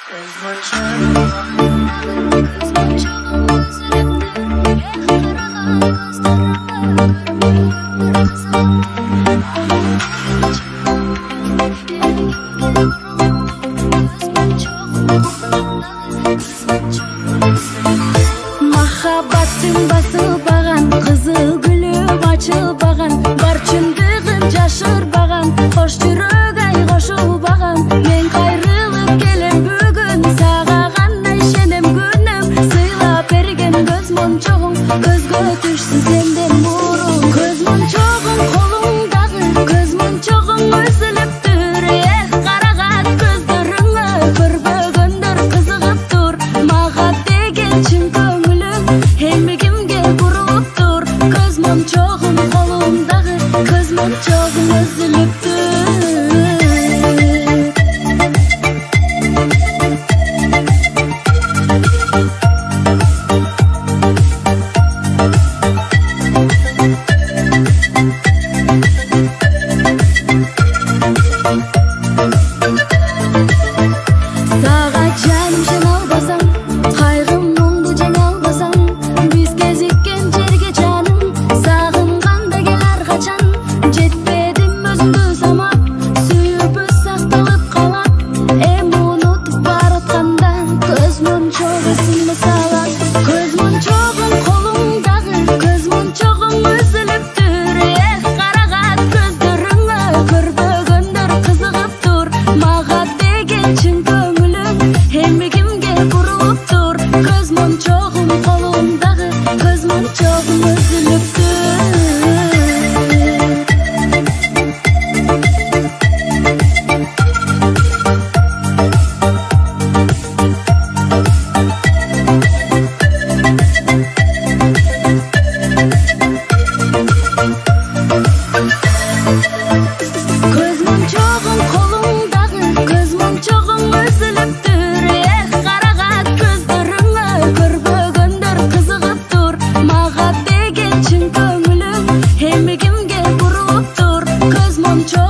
Махаббаттың басылбаған, қызыл гүлі açılбаған, бар чындығын жашырбаған, қош жүрек ай қошылбаған. Мен қайрылып келем бүгін, саға қандай шенем күнім, сыйлап берген көз моншоғың, көзге түшсін сенден бұрын. Көз моншоғың қолыңдағы, көз моншоғың үзіліп тұр, қараған көздеріңе көрбегендер қызығып тұр. Маған деген шын көңілім емегімге бұрылып тұр. Көз моншоғың қолымдағы, көз моншоғың үзіліп тұр. Саға жаным жиналбасам, қайғым мұңды жеңалбасам, біз кезіккен жерге жаным, сағынғанда кел әрқашан. Жетпедім өзіңді самап, сүйіп сақталып қалап, ұнытып баратқанда көз моншоғы сынды салат. Көз моншоғың қолыңдағы, көз моншоғың үзіліп тұр, қараған көздеріңе көрбегендер қызығып тұр. Маған деген шын көңілім емегімге бұрылып тұр. Көз моншоғым қолымдағы, көз моншоғым үзіліп тұр. Көз моншоғың қолыңдағы, көз моншоғың үзіліп тұр, қараған көздеріңе көрбегендер қызығып тұр. Маған деген шын көңілім емегімге бұрылып тұр. Көз моншоғың